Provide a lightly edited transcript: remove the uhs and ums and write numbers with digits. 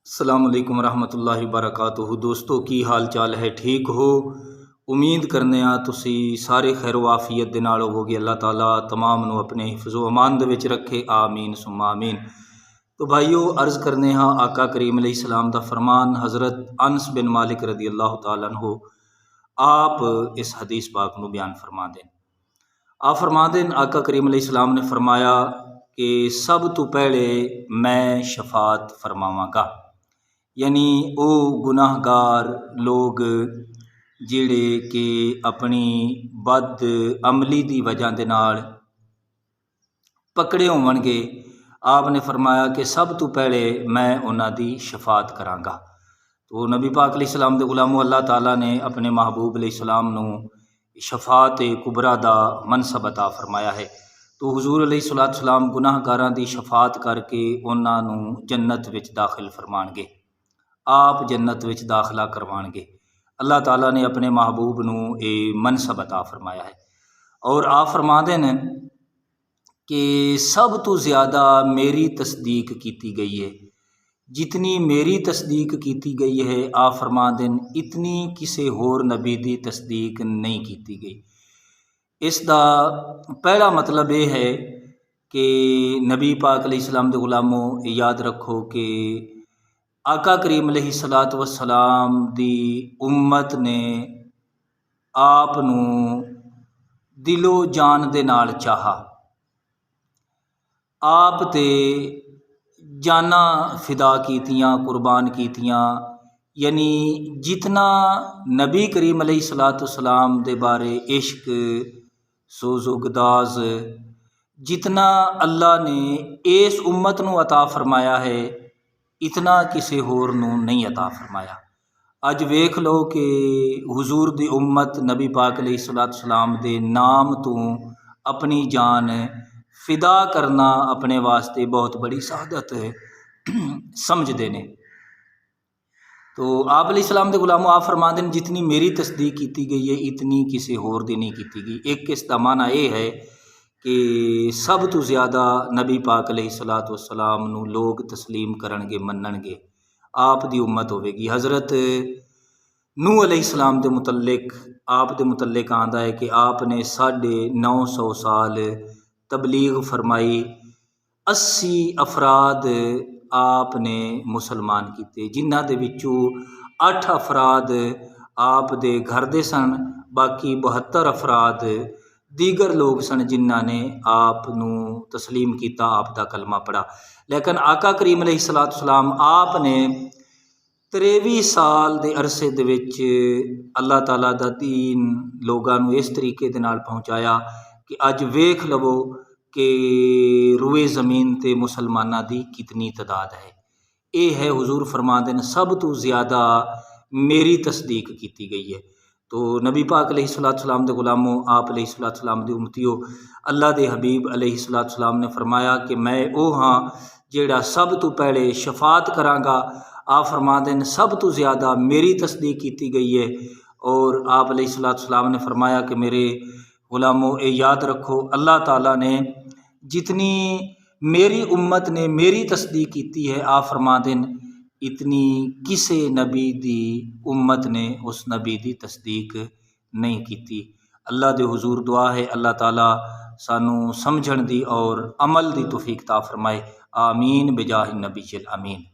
अस्सलाम वालेकुम रहमतुल्लाहि वबरकातुहू। दोस्तों की हाल चाल है, ठीक हो? उम्मीद करने तुसी सारे खैर वाफियत दे नाल होवोगे। अल्लाह ताला तमाम नू अपने हिफ्ज़ो अमान दे विच रखे, आमीन सुम्मा आमीन। तो भाइयों, अर्ज़ करने आका करीम अलैहिस्सलाम दा फरमान हज़रत अनस बिन मालिक रदी अल्लाह ताला अन्हु आप इस हदीस पाक नू बयान फरमा दें। आप फरमा दें, आका करीम अलैहिस्सलाम ने फरमाया कि सब तो पहले मैं शफात फरमावांगा, यानी वो गुनाहगार लोग जिहड़े कि अपनी बद अमली की वजह के नाल पकड़े होवणगे। आपने फरमाया कि सब तो पहले मैं उन्हां दी शफात करांगा। तो नबी पाक अलैहिस्सलाम दे गुलामों, अल्लाह ताला ने अपने महबूब अलैहिस्सलाम नू शफात कुबरा दा मनसब अता फरमाया है। तो हुजूर अलैहिस्सलाम गुनाहगारां दी शफात करके उन्हां नू जन्नत विच दाखिल फरमाणगे, आप जन्नत विच दाखिला करवाणगे। अल्लाह ताला ने अपने महबूब नू ये मनसब अता फरमाया है। और आप फरमा दें कि सब तो ज़्यादा मेरी तस्दीक की गई है, जितनी मेरी तस्दीक की गई है, आप फरमा दें इतनी किसी होर नबी की तस्दीक नहीं की गई। इसका पहला मतलब ये है कि नबी पाक अलैहिस्सलाम दे गुलामों, याद रखो कि आका करीम अलैहिस्सलातु वस्सलाम दी उम्मत ने आप नू दिलो जान दे नाल चाहा, आप ते जाना फिदा कीतियां, कुर्बान कीतियां। यानी जितना नबी करीम अलैहिस्सलातु वस्सलाम दे बारे इश्क सोज़ोगदाज जितना अल्लाह ने इस उम्मत नू अता फरमाया है, इतना किसी होर नू नहीं अता फरमाया। अज वेख लो कि हुजूर दी उम्मत नबी पाक अलैहिस्सलातु वस्सलाम दे नाम तो अपनी जान फिदा करना अपने वास्ते बहुत बड़ी शहादत समझते ने। तो आप अलैहिस्सलाम दे गुलामों, आप फरमा दें जितनी मेरी तस्दीक की गई है, इतनी किसी होर दी नहीं की गई। एक इसका माना यह है कि सब तो ज़्यादा नबी पाक अलैहिस्सलातु वस्सलाम नू लोग तस्लीम करनगे, मनणगे, आप दी उम्मत होवेगी। हज़रत नूह अलैहिस्सलाम दे मुतल्लिक आप दे मुतल्लिक आंदा है कि आपने 950 साल तबलीग फरमाई, 80 अफराद आपने मुसलमान किए, जिन्हां दे विचों 8 अफराद आप दे घर दे सन, बाकी 72 अफराद दीगर लोग सन जिन्हां ने आप नू तस्लीम किया, आप दा कलमा पढ़ा। लेकिन आका करीम अलैहिस्सलातु वस्सलाम आपने 23 साल के अरसे दे विच अल्लाह ताला दा दीन लोगां नू इस तरीके दे नाल पहुँचाया कि अज वेख लवो कि रुए ज़मीन ते मुसलमाना दी कितनी तादाद है। ये है हुजूर फरमा देन सब तो ज़्यादा मेरी तस्दीक की गई है। तो नबी पाक अलैहिस्सलातु वस्सलाम दे गुलामों, आप अलैहिस्सलातु वस्सलाम दी उम्मतियों, अल्लाह दे हबीब अलैहिस्सलातु वस्सलाम ने फरमाया कि मैं वो हाँ जेड़ा सब तो पहले शफात करांगा। आप फरमा देन सब तो ज़्यादा मेरी तस्दीक की गई है। और आप अलैहिस्सलातु वस्सलाम ने फरमाया कि मेरे गुलामों, ये याद रखो, अल्लाह ताला ने जितनी मेरी उम्मत ने मेरी तस्दीक की है, आप फरमा देन इतनी किसी नबी दी उम्मत ने उस नबी दी तस्दीक नहीं की। अल्लाह दे हुजूर दुआ है, अल्लाह ताला सानू समझण दी और अमल दी तौफीक ता फरमाए, आमीन बिजाहि नबी अमीन।